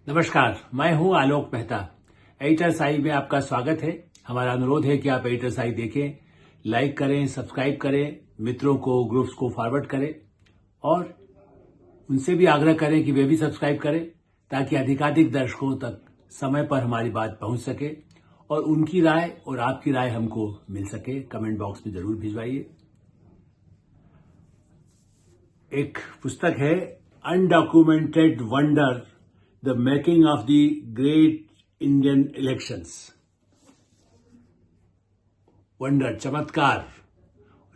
नमस्कार, मैं हूं आलोक मेहता। एडिटर साई में आपका स्वागत है। हमारा अनुरोध है कि आप एडिटर साई देखें, लाइक करें, सब्सक्राइब करें, मित्रों को, ग्रुप्स को फॉरवर्ड करें और उनसे भी आग्रह करें कि वे भी सब्सक्राइब करें ताकि अधिकाधिक दर्शकों तक समय पर हमारी बात पहुंच सके और उनकी राय और आपकी राय हमको मिल सके। कमेंट बॉक्स में जरूर भिजवाइए। एक पुस्तक है undocumented wonder the making of the great Indian elections. Wonder, चमत्कार।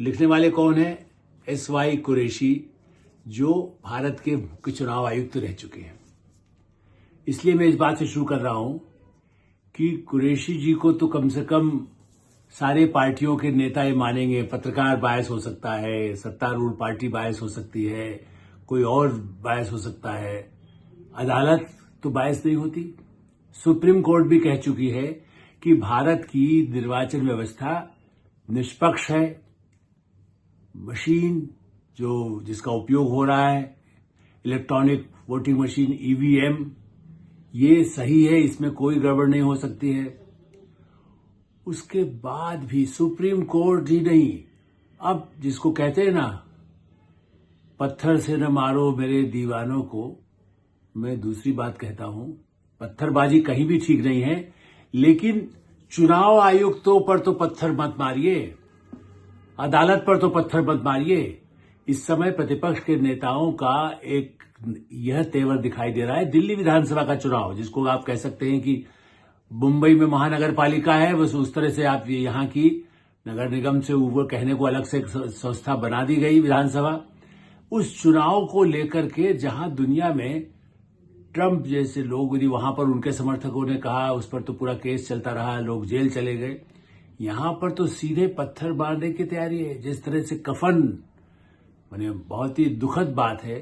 लिखने वाले कौन है? SY कुरैशी, जो भारत के मुख्य चुनाव आयुक्त रह चुके हैं। इसलिए मैं इस बात से शुरू कर रहा हूं कि कुरैशी जी को तो कम से कम सारे पार्टियों के नेता ये मानेंगे। पत्रकार बायस हो सकता है, सत्तारूढ़ पार्टी बायस हो सकती है, कोई और बायस हो सकता है, अदालत तो बायस नहीं होती। सुप्रीम कोर्ट भी कह चुकी है कि भारत की निर्वाचन व्यवस्था निष्पक्ष है। मशीन जिसका उपयोग हो रहा है, इलेक्ट्रॉनिक वोटिंग मशीन EVM, ये सही है, इसमें कोई गड़बड़ नहीं हो सकती है। उसके बाद भी सुप्रीम कोर्ट ही नहीं, अब जिसको कहते हैं ना, पत्थर से न मारो मेरे दीवानों को, मैं दूसरी बात कहता हूं, पत्थरबाजी कहीं भी ठीक नहीं है, लेकिन चुनाव आयुक्तों पर तो पत्थर मत मारिए, अदालत पर तो पत्थर मत मारिए। इस समय प्रतिपक्ष के नेताओं का एक यह तेवर दिखाई दे रहा है। दिल्ली विधानसभा का चुनाव, जिसको आप कह सकते हैं कि मुंबई में महानगर पालिका है, बस उस तरह से आप यहां की नगर निगम से ऊपर कहने को अलग से एक संस्था बना दी गई विधानसभा। उस चुनाव को लेकर के जहां दुनिया में ट्रंप जैसे लोग, यदि वहां पर उनके समर्थकों ने कहा, उस पर तो पूरा केस चलता रहा, लोग जेल चले गए। यहां पर तो सीधे पत्थर मारने की तैयारी है। जिस तरह से कफन, माने बहुत ही दुखद बात है।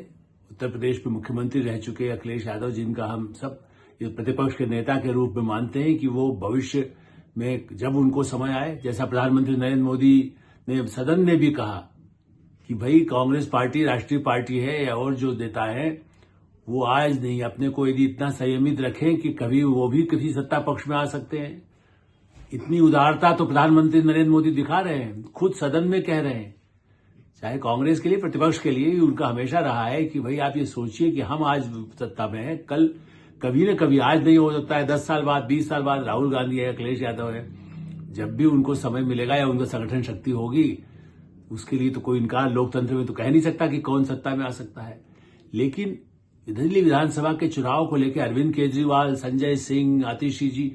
उत्तर प्रदेश में मुख्यमंत्री रह चुके अखिलेश यादव, जिनका हम सब प्रतिपक्ष के नेता के रूप में मानते हैं कि वो भविष्य में जब उनको समय आए, जैसा प्रधानमंत्री नरेंद्र मोदी ने सदन में भी कहा कि भाई कांग्रेस पार्टी राष्ट्रीय पार्टी है, और जो नेता है वो आज नहीं, अपने को यदि इतना संयमित रखें कि कभी वो भी किसी सत्ता पक्ष में आ सकते हैं। इतनी उदारता तो प्रधानमंत्री नरेंद्र मोदी दिखा रहे हैं, खुद सदन में कह रहे हैं। चाहे कांग्रेस के लिए, प्रतिपक्ष के लिए, उनका हमेशा रहा है कि भाई आप ये सोचिए कि हम आज सत्ता में हैं, कल कभी न कभी, आज नहीं हो सकता है, 10 साल बाद, 20 साल बाद राहुल गांधी है, अखिलेश यादव है। जब भी उनको समय मिलेगा या उनको संगठन शक्ति होगी, उसके लिए तो कोई इनकार लोकतंत्र में तो कह नहीं सकता कि कौन सत्ता में आ सकता है। लेकिन दिल्ली विधानसभा के चुनाव को लेकर अरविंद केजरीवाल, संजय सिंह, आतिशी जी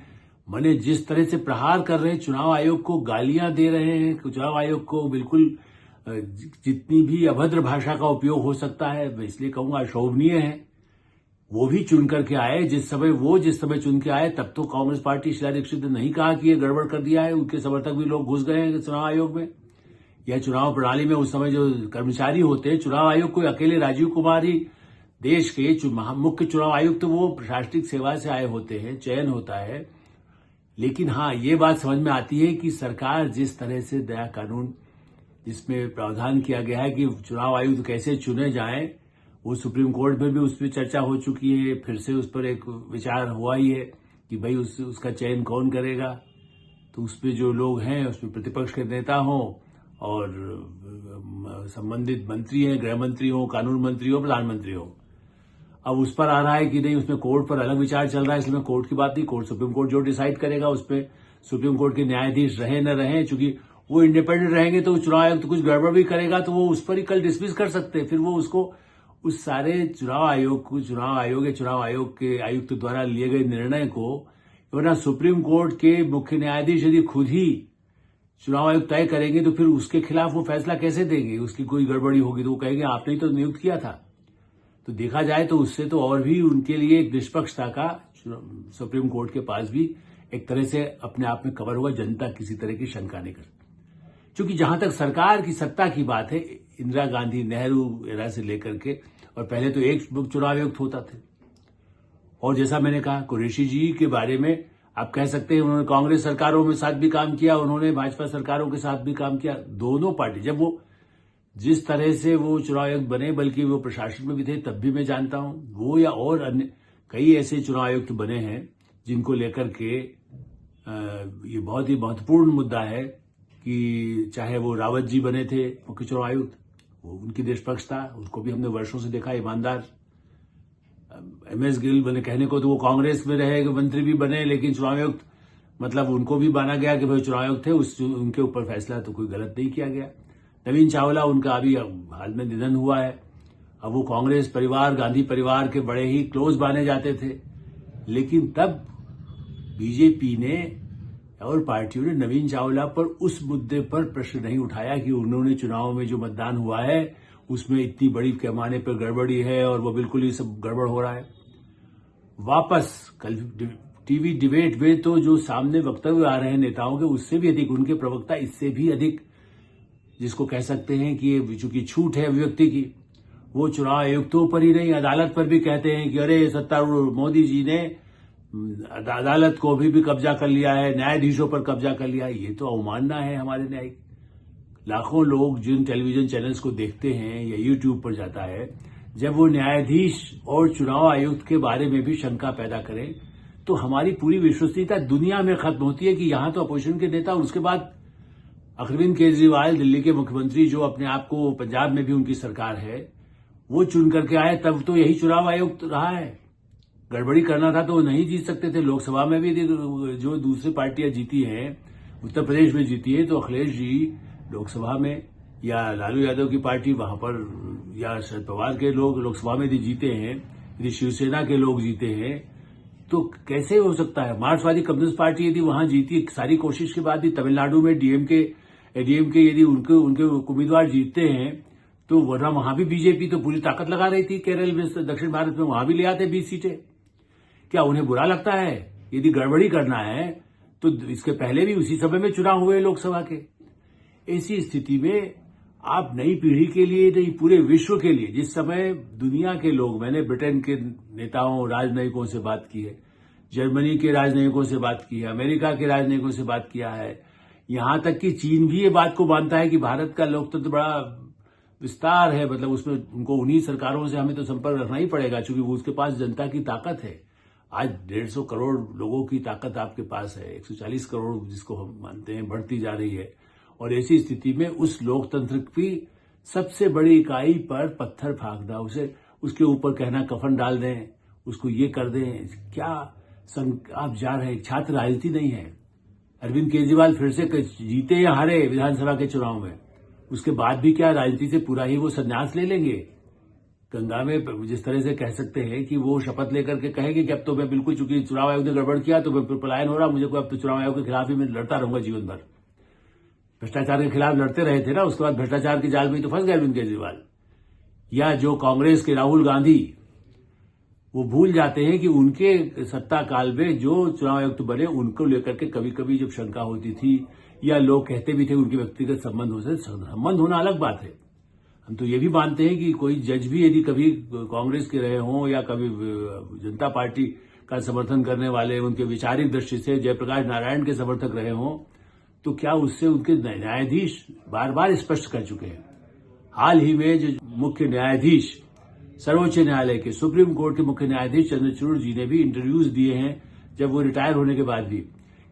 मने जिस तरह से प्रहार कर रहे हैं, चुनाव आयोग को गालियां दे रहे हैं, चुनाव आयोग को बिल्कुल जितनी भी अभद्र भाषा का उपयोग हो सकता है, मैं इसलिए कहूंगा अशोभनीय है। वो भी चुन करके आए, जिस समय चुन के आए, तब तो कांग्रेस पार्टी शीला दीक्षित ने नहीं कहा कि ये गड़बड़ कर दिया है। उनके समर्थक भी लोग घुस गए हैं चुनाव आयोग में या चुनाव प्रणाली में। उस समय जो कर्मचारी होते हैं, चुनाव आयोग को अकेले राजीव कुमार ही देश के मुख्य चुनाव आयुक्त, तो वो प्रशासनिक सेवा से आए होते हैं, चयन होता है। लेकिन हाँ, ये बात समझ में आती है कि सरकार जिस तरह से नया कानून जिसमें प्रावधान किया गया है कि चुनाव आयुक्त कैसे चुने जाएं, वो सुप्रीम कोर्ट में भी उस पर चर्चा हो चुकी है। फिर से उस पर एक विचार हुआ ही है कि भाई उसका चयन कौन करेगा। तो उस पर जो लोग हैं, उसमें प्रतिपक्ष के नेता हों और संबंधित मंत्री हैं, गृह मंत्री हो, कानून मंत्री हो, प्रधानमंत्री हो। अब उस पर आ रहा है कि नहीं, उसमें कोर्ट पर अलग विचार चल रहा है, इसलिए कोर्ट की बात नहीं, कोर्ट सुप्रीम कोर्ट जो डिसाइड करेगा उस पर सुप्रीम कोर्ट के न्यायाधीश रहे न रहे, चूंकि वो इंडिपेंडेंट रहेंगे तो चुनाव आयोग तो कुछ गड़बड़ भी करेगा तो वो उस पर ही कल डिसमिस कर सकते हैं। फिर वो उसको उस सारे चुनाव आयोग के आयुक्त द्वारा लिए गए निर्णय को, वरना सुप्रीम कोर्ट के मुख्य न्यायाधीश यदि खुद ही चुनाव आयोग तय करेंगे तो फिर उसके खिलाफ वो फैसला कैसे देंगे? उसकी कोई गड़बड़ी होगी तो वो कहेंगे आपने ही तो नियुक्त किया था। तो देखा जाए तो उससे तो और भी उनके लिए एक निष्पक्षता का सुप्रीम कोर्ट के पास भी एक तरह से अपने आप में कवर हुआ, जनता किसी तरह की शंका नहीं करती। क्योंकि जहां तक सरकार की सत्ता की बात है, इंदिरा गांधी, नेहरू एरा से लेकर के, और पहले तो एक चुनाव आयुक्त होता थे। और जैसा मैंने कहा, कुरैशी जी के बारे में आप कह सकते हैं उन्होंने कांग्रेस सरकारों में साथ भी काम किया, उन्होंने भाजपा सरकारों के साथ भी काम किया। दोनों पार्टी, जब वो जिस तरह से वो चुनाव आयुक्त बने, बल्कि वो प्रशासन में भी थे, तब भी मैं जानता हूं वो या और अन्य कई ऐसे चुनाव आयुक्त बने हैं जिनको लेकर के ये बहुत ही महत्वपूर्ण मुद्दा है कि चाहे वो रावत जी बने थे मुख्य चुनाव आयुक्त, वो उनकी निष्पक्ष था, उसको भी हमने वर्षों से देखा, ईमानदार। MS गिल बने, कहने को तो वो कांग्रेस में रहे, मंत्री भी बने, लेकिन चुनाव आयुक्त मतलब उनको भी माना गया कि भाई चुनाव आयुक्त थे, उनके ऊपर फैसला तो कोई गलत नहीं किया गया। नवीन चावला, उनका अभी हाल में निधन हुआ है। अब वो कांग्रेस परिवार, गांधी परिवार के बड़े ही क्लोज माने जाते थे, लेकिन तब बीजेपी ने और पार्टियों ने नवीन चावला पर उस मुद्दे पर प्रश्न नहीं उठाया कि उन्होंने चुनाव में जो मतदान हुआ है उसमें इतनी बड़ी पैमाने पर गड़बड़ी है और वो बिल्कुल ही सब गड़बड़ हो रहा है। वापस कल टीवी डिबेट में तो जो सामने वक्तव्य आ रहे हैं नेताओं के, उससे भी अधिक उनके प्रवक्ता, इससे भी अधिक जिसको कह सकते हैं कि ये चूंकि छूट है अभिव्यक्ति की, वो चुनाव आयुक्तों पर ही नहीं अदालत पर भी कहते हैं कि अरे सत्तारूढ़ मोदी जी ने अदालत को भी कब्जा कर लिया है, न्यायाधीशों पर कब्जा कर लिया है। ये तो अवमानना है हमारे न्यायिक। लाखों लोग जिन टेलीविजन चैनल्स को देखते हैं या यूट्यूब पर जाता है, जब वो न्यायाधीश और चुनाव आयुक्त के बारे में भी शंका पैदा करें तो हमारी पूरी विश्वसनीयता दुनिया में खत्म होती है कि यहां तो अपोजिशन के नेता, और उसके बाद अरविंद केजरीवाल दिल्ली के मुख्यमंत्री, जो अपने आप को, पंजाब में भी उनकी सरकार है, वो चुन करके आए, तब तो यही चुनाव आयुक्त रहा है। गड़बड़ी करना था तो नहीं जीत सकते थे। लोकसभा में भी जो दूसरी पार्टियां जीती हैं, उत्तर प्रदेश में जीती है, तो अखिलेश जी लोकसभा में, या लालू यादव की पार्टी वहां पर, या शरद पवार के लोग लोकसभा में यदि जीते हैं, यदि शिवसेना के लोग जीते हैं, तो कैसे हो सकता है? मार्क्सवादी कम्युनिस्ट पार्टी यदि वहां जीती, सारी कोशिश के बाद भी, तमिलनाडु में डीएमके यदि उनके उम्मीदवार जीतते हैं, तो वरना वहां भी बीजेपी तो पूरी ताकत लगा रही थी। केरल में, दक्षिण भारत में, वहां भी ले आते 20 सीटें। क्या उन्हें बुरा लगता है? यदि गड़बड़ी करना है तो इसके पहले भी उसी समय में चुनाव हुए लोकसभा के। ऐसी स्थिति में आप नई पीढ़ी के लिए, नहीं पूरे विश्व के लिए, जिस समय दुनिया के लोग, मैंने ब्रिटेन के नेताओं, राजनयिकों से बात की है, जर्मनी के राजनयिकों से बात की है, अमेरिका के राजनयिकों से बात किया है, यहां तक कि चीन भी ये बात को मानता है कि भारत का लोकतंत्र बड़ा विस्तार है, मतलब उसमें उनको उन्हीं सरकारों से हमें तो संपर्क रखना ही पड़ेगा, क्योंकि वो उसके पास जनता की ताकत है। आज 150 करोड़ लोगों की ताकत आपके पास है, 140 करोड़ जिसको हम मानते हैं, बढ़ती जा रही है। और ऐसी स्थिति में उस लोकतंत्र की सबसे बड़ी इकाई पर पत्थर फेंकना, उसके ऊपर कहना कफन डाल दें, उसको ये कर दें, क्या आप जा रहे हैं? छात्र राजनीति नहीं है। अरविंद केजरीवाल फिर से जीते या हारे विधानसभा के चुनाव में, उसके बाद भी क्या राजनीति से पूरा ही वो संन्यास ले लेंगे? गंगा में जिस तरह से कह सकते हैं कि वो शपथ लेकर के कहेंगे कि अब तो मैं बिल्कुल, चूंकि चुनाव आयोग ने गड़बड़ किया तो मैं पलायन हो रहा, मुझे को अब तो चुनाव आयोग के खिलाफ ही मैं लड़ता रहूंगा जीवन भर। भ्रष्टाचार के खिलाफ लड़ते रहे थे ना, उसके बाद भ्रष्टाचार की जाल में तो फंस गए अरविंद केजरीवाल। या जो कांग्रेस के राहुल गांधी, वो भूल जाते हैं कि उनके सत्ता काल में जो चुनाव आयुक्त बने, उनको लेकर के कभी कभी जब शंका होती थी, या लोग कहते भी थे उनके व्यक्तिगत संबंध होना अलग बात है। हम तो ये भी मानते हैं कि कोई जज भी यदि कभी कांग्रेस के रहे हों या कभी जनता पार्टी का समर्थन करने वाले, उनके वैचारिक दृष्टि से जयप्रकाश नारायण के समर्थक रहे हों, तो क्या उससे उनके न्यायाधीश बार बार स्पष्ट कर चुके हैं। हाल ही में जो मुख्य न्यायाधीश सर्वोच्च न्यायालय के, सुप्रीम कोर्ट के मुख्य न्यायाधीश चंद्रचूड़ जी ने भी इंटरव्यूज दिए हैं, जब वो रिटायर होने के बाद भी,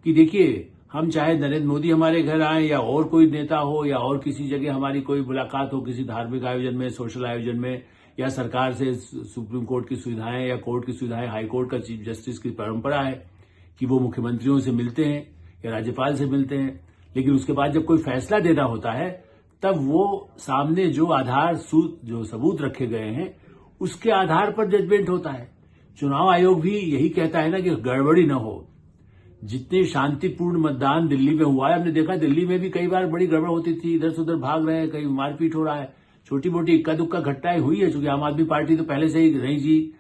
कि देखिए, हम चाहे नरेंद्र मोदी हमारे घर आए या और कोई नेता हो या और किसी जगह हमारी कोई मुलाकात हो, किसी धार्मिक आयोजन में, सोशल आयोजन में, या सरकार से सुप्रीम कोर्ट की सुविधाएं या कोर्ट की सुविधाएं, हाई कोर्ट का चीफ जस्टिस की परंपरा है कि वो मुख्यमंत्रियों से मिलते हैं या राज्यपाल से मिलते हैं, लेकिन उसके बाद जब कोई फैसला देना होता है, तब वो सामने जो जो सबूत रखे गए हैं, उसके आधार पर जजमेंट होता है। चुनाव आयोग भी यही कहता है ना कि गड़बड़ी न हो। जितने शांतिपूर्ण मतदान दिल्ली में हुआ है, हमने देखा दिल्ली में भी कई बार बड़ी गड़बड़ होती थी, इधर से उधर भाग रहे हैं, कहीं मारपीट हो रहा है, छोटी मोटी इक्का दुक्का घटनाएं हुई है, क्योंकि आम आदमी पार्टी तो पहले से ही नहीं जी,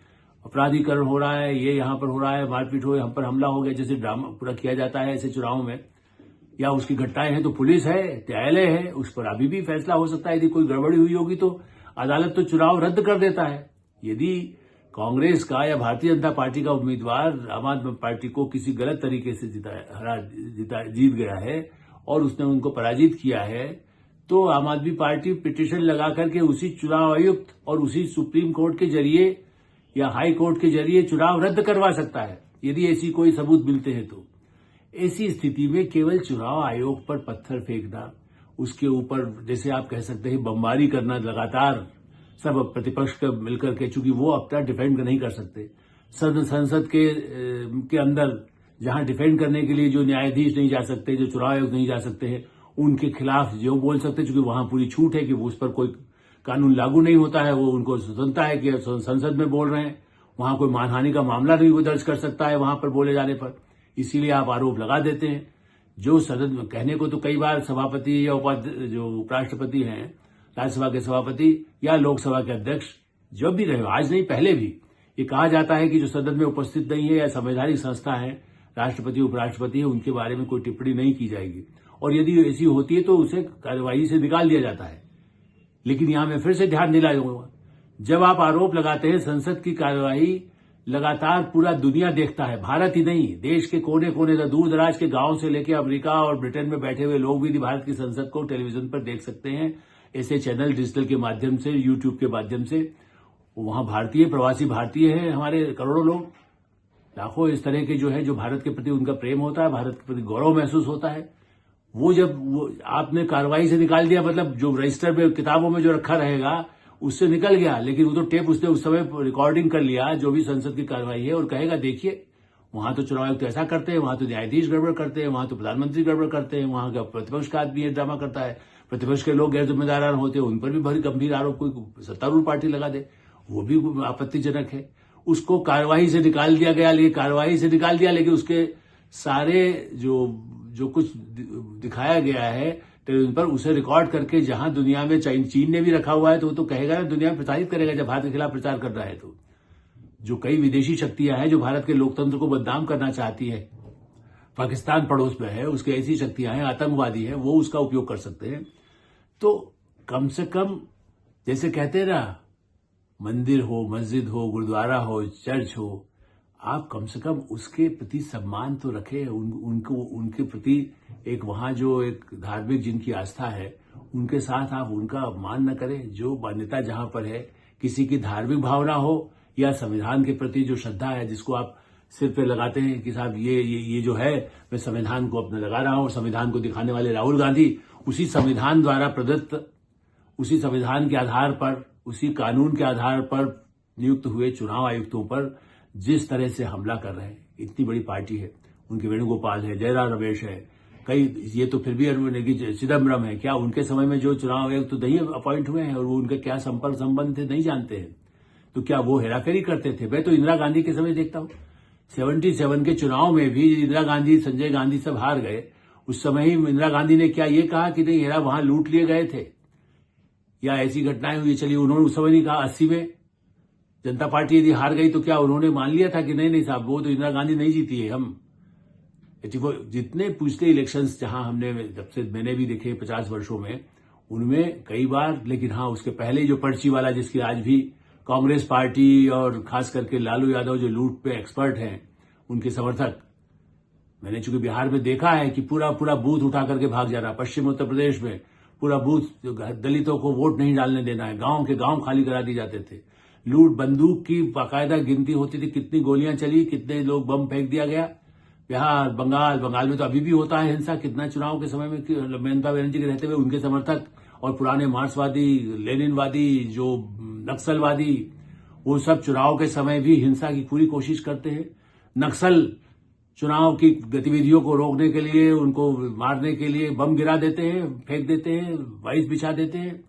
अपराधीकरण हो रहा है, ये यहां पर हो रहा है, मारपीट हो, हम पर हमला हो गया, जैसे ड्रामा पूरा किया जाता है ऐसे चुनाव में, या उसकी घटनाएं हैं तो पुलिस है, न्यायालय है, उस पर अभी भी फैसला हो सकता है। यदि कोई गड़बड़ी हुई होगी तो अदालत तो चुनाव रद्द कर देता है। यदि कांग्रेस का या भारतीय जनता पार्टी का उम्मीदवार आम आदमी पार्टी को किसी गलत तरीके से जीत गया है और उसने उनको पराजित किया है, तो आम आदमी पार्टी पिटीशन लगा करके उसी चुनाव आयुक्त और उसी सुप्रीम कोर्ट के जरिए या हाई कोर्ट के जरिए चुनाव रद्द करवा सकता है यदि ऐसी कोई सबूत मिलते हैं तो। ऐसी स्थिति में केवल चुनाव आयोग पर पत्थर फेंकना, उसके ऊपर जैसे आप कह सकते हैं बमबारी करना लगातार सब प्रतिपक्ष के मिलकर के, चूंकि वो अपना डिफेंड नहीं कर सकते। संसद के अंदर जहां डिफेंड करने के लिए जो न्यायाधीश नहीं जा सकते, जो चुनाव आयोग नहीं जा सकते हैं, उनके खिलाफ जो बोल सकते, चूंकि वहां पूरी छूट है कि वो उस पर कोई कानून लागू नहीं होता है, वो उनको स्वतंत्रता है कि संसद में बोल रहे हैं, वहां कोई मानहानि का मामला नहीं वो दर्ज कर सकता है वहां पर बोले जाने पर। इसीलिए आप आरोप लगा देते हैं। जो सदन में कहने को तो कई बार सभापति या जो उपराष्ट्रपति हैं, राज्यसभा के सभापति या लोकसभा के अध्यक्ष, जब भी रहे, आज नहीं पहले भी ये कहा जाता है कि जो सदन में उपस्थित नहीं है या संवैधानिक संस्था है, राष्ट्रपति उपराष्ट्रपति है, उनके बारे में कोई टिप्पणी नहीं की जाएगी, और यदि ऐसी होती है तो उसे कार्यवाही से निकाल दिया जाता है। लेकिन यहां मैं फिर से ध्यान दिलाऊंगा, जब आप आरोप लगाते हैं, संसद की कार्यवाही लगातार पूरा दुनिया देखता है, भारत ही नहीं, देश के कोने कोने से, दूर दराज के गांव से लेकर अमेरिका और ब्रिटेन में बैठे हुए लोग भी भारत की संसद को टेलीविजन पर देख सकते हैं, ऐसे चैनल डिजिटल के माध्यम से, यूट्यूब के माध्यम से। वहां भारतीय, प्रवासी भारतीय हैं हमारे करोड़ों लोग, लाखों इस तरह के जो है, जो भारत के प्रति उनका प्रेम होता है, भारत के प्रति गौरव महसूस होता है। वो जब आपने कार्रवाई से निकाल दिया, मतलब जो रजिस्टर में किताबों में जो रखा रहेगा उससे निकल गया, लेकिन वो तो टेप उसने उस समय रिकॉर्डिंग कर लिया जो भी संसद की कार्रवाई है, और कहेगा देखिए वहां तो चुनाव आयोग तो ऐसा करते हैं, वहां तो न्यायाधीश गड़बड़ करते हैं, वहां तो प्रधानमंत्री गड़बड़ करते हैं, वहां का प्रतिपक्ष का आदमी ये ड्रामा करता है, प्रतिपक्ष के लोग गैर जिम्मेदार होते हैं, उन पर भी बड़ी गंभीर आरोप कोई सत्तारूढ़ पार्टी लगा दे, वो भी आपत्तिजनक है। उसको कार्यवाही से निकाल दिया गया, लेकिन कार्यवाही से निकाल दिया, लेकिन उसके सारे जो कुछ दिखाया गया है टेलीविजन पर, उसे रिकॉर्ड करके जहां दुनिया में चीन ने भी रखा हुआ है, तो वो तो कहेगा ना, दुनिया में प्रचारित करेगा जब भारत के खिलाफ प्रचार कर रहा है। तो जो कई विदेशी शक्तियां हैं जो भारत के लोकतंत्र को बदनाम करना चाहती है, पाकिस्तान पड़ोस में है, उसकी ऐसी शक्तियां हैं, आतंकवादी है, वो उसका उपयोग कर सकते हैं। तो कम से कम जैसे कहते हैं ना, मंदिर हो, मस्जिद हो, गुरुद्वारा हो, चर्च हो, आप कम से कम उसके प्रति सम्मान तो रखें, उनके प्रति एक वहां जो एक धार्मिक जिनकी आस्था है, उनके साथ आप उनका अपमान न करें। जो मान्यता जहां पर है, किसी की धार्मिक भावना हो या संविधान के प्रति जो श्रद्धा है, जिसको आप सिर पे लगाते हैं कि साहब ये जो है, मैं संविधान को अपने लगा रहा हूं, और संविधान को दिखाने वाले राहुल गांधी उसी संविधान द्वारा प्रदत्त, उसी संविधान के आधार पर, उसी कानून के आधार पर नियुक्त हुए चुनाव आयुक्तों पर जिस तरह से हमला कर रहे हैं। इतनी बड़ी पार्टी है, उनके वेणुगोपाल है, जयराम रमेश है, कई, ये तो फिर भी चिदम्बरम है, क्या उनके समय में जो चुनाव आयुक्त तो नहीं अपॉइंट हुए हैं, और वो उनका क्या संपर्क संबंध थे नहीं जानते हैं, तो क्या वो हेराफेरी करते थे? मैं तो इंदिरा गांधी के समय देखता हूं, 77 के चुनाव में भी इंदिरा गांधी, संजय गांधी सब हार गए, उस समय ही इंदिरा गांधी ने क्या ये कहा कि नहीं हेरा वहां लूट लिए गए थे या ऐसी घटनाएं हुई? चलिए, उन्होंने उस समय नहीं कहा। 80 में जनता पार्टी यदि हार गई तो क्या उन्होंने मान लिया था कि नहीं साहब, वो तो इंदिरा गांधी नहीं जीती है, हम जितने पिछले इलेक्शंस जहां हमने, जब से मैंने भी देखे 50 वर्षों में, उनमें कई बार, लेकिन हाँ, उसके पहले जो पर्ची वाला, जिसकी आज भी कांग्रेस पार्टी और खास करके लालू यादव जो लूट पे एक्सपर्ट हैं, उनके समर्थक, मैंने चूंकि बिहार में देखा है कि पूरा बूथ उठा करके भाग जाना, पश्चिम उत्तर प्रदेश में पूरा बूथ, दलितों को वोट नहीं डालने देना है, गांव के गांव खाली करा दिए जाते थे, लूट, बंदूक की बाकायदा गिनती होती थी, कितनी गोलियां चली, कितने लोग बम फेंक दिया गया। बिहार, बंगाल में तो अभी भी होता है हिंसा, कितना चुनाव के समय में ममता बनर्जी के रहते हुए उनके समर्थक और पुराने मार्क्सवादी, लेनिनवादी, जो नक्सलवादी, वो सब चुनाव के समय भी हिंसा की पूरी कोशिश करते हैं। नक्सल चुनाव की गतिविधियों को रोकने के लिए, उनको मारने के लिए बम गिरा देते हैं, फेंक देते हैं, वाइस बिछा देते हैं।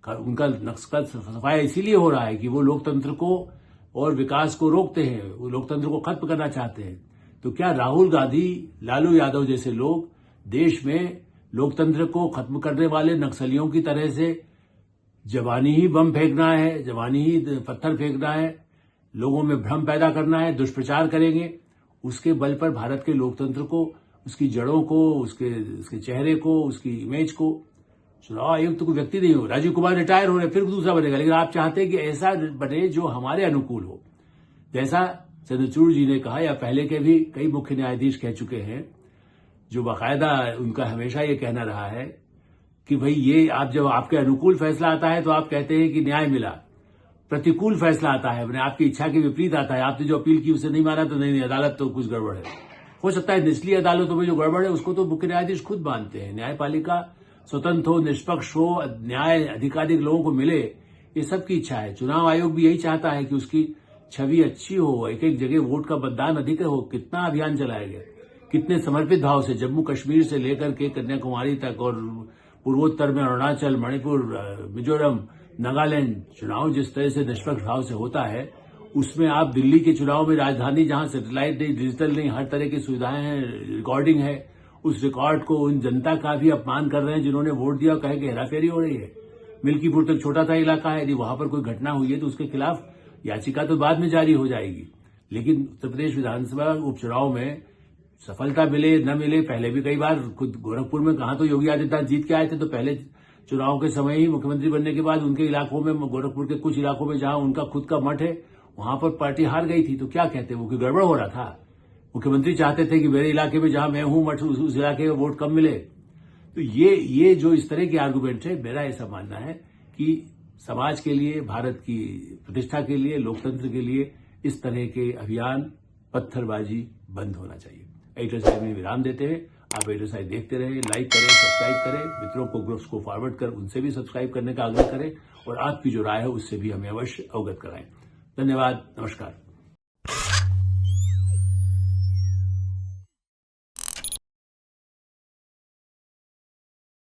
उनका नक्सल सफाया इसीलिए हो रहा है कि वो लोकतंत्र को और विकास को रोकते हैं, वो लोकतंत्र को खत्म करना चाहते हैं। तो क्या राहुल गांधी, लालू यादव जैसे लोग देश में लोकतंत्र को खत्म करने वाले नक्सलियों की तरह से जवानी ही बम फेंकना है, जवानी ही पत्थर फेंकना है, लोगों में भ्रम पैदा करना है, दुष्प्रचार करेंगे, उसके बल पर भारत के लोकतंत्र को, उसकी जड़ों को, उसके चेहरे को, उसकी इमेज को, चुनाव आयुक्त तो कोई व्यक्ति नहीं हो, राजीव कुमार रिटायर हो रहे, फिर दूसरा बनेगा, लेकिन आप चाहते हैं कि ऐसा बने जो हमारे अनुकूल हो। जैसा चंद्रचूड़ जी ने कहा, या पहले के भी कई मुख्य न्यायाधीश कह चुके हैं, जो बाकायदा उनका हमेशा ये कहना रहा है कि भाई ये आप, जब आपके अनुकूल फैसला आता है तो आप कहते हैं कि न्याय मिला, प्रतिकूल फैसला आता है, अपने आपकी इच्छा के विपरीत आता है, आपने जो अपील की उसे नहीं माना तो नहीं, अदालत तो कुछ गड़बड़ है। हो सकता है निचली अदालतों में जो गड़बड़ है उसको तो मुख्य न्यायाधीश खुद मानते हैं। न्यायपालिका स्वतंत्र हो, निष्पक्ष हो, न्याय अधिकाधिक लोगों को मिले, ये सबकी इच्छा है। चुनाव आयोग भी यही चाहता है कि उसकी छवि अच्छी हो, एक एक जगह वोट का मतदान अधिक हो। कितना अभियान चलाया गया, कितने समर्पित भाव से, जम्मू कश्मीर से लेकर के कन्याकुमारी तक और पूर्वोत्तर में अरुणाचल, मणिपुर, मिजोरम, नागालैंड, चुनाव जिस तरह से निष्पक्ष भाव से होता है, उसमें आप दिल्ली के चुनाव में राजधानी जहां सैटेलाइट नहीं, डिजिटल नहीं, हर तरह की सुविधाएं हैं, रिकॉर्डिंग है, उस रिकॉर्ड को उन जनता का भी अपमान कर रहे हैं जिन्होंने वोट दिया, कहे कि हेराफेरी हो रही है। मिल्कीपुर तक छोटा सा इलाका है, यदि वहां पर कोई घटना हुई है तो उसके खिलाफ याचिका तो बाद में जारी हो जाएगी। लेकिन उत्तर प्रदेश विधानसभा उपचुनाव में सफलता मिले न मिले, पहले भी कई बार खुद गोरखपुर में कहा तो योगी आदित्यनाथ जीत के आए थे, तो पहले चुनाव के समय ही मुख्यमंत्री बनने के बाद उनके इलाकों में, गोरखपुर के कुछ इलाकों में जहां उनका खुद का मठ है, वहां पर पार्टी हार गई थी। तो क्या कहते हैं, वो कि गड़बड़ हो रहा था। मुख्यमंत्री चाहते थे कि मेरे इलाके में जहां मैं हूं मठ, उस इलाके में वोट कम मिले। तो ये जो इस तरह के आर्गुमेंट है, मेरा ऐसा मानना है कि समाज के लिए, भारत की प्रतिष्ठा के लिए, लोकतंत्र के लिए इस तरह के अभियान, पत्थरबाजी बंद होना चाहिए। एडिटर साहब में विराम देते हैं। आप एडिटर साहब देखते रहें, लाइक करें, सब्सक्राइब करें, मित्रों को, ग्रुप्स को फॉरवर्ड कर उनसे भी सब्सक्राइब करने का आग्रह करें और आपकी जो राय है उससे भी हमें अवश्य अवगत कराएं। धन्यवाद, नमस्कार।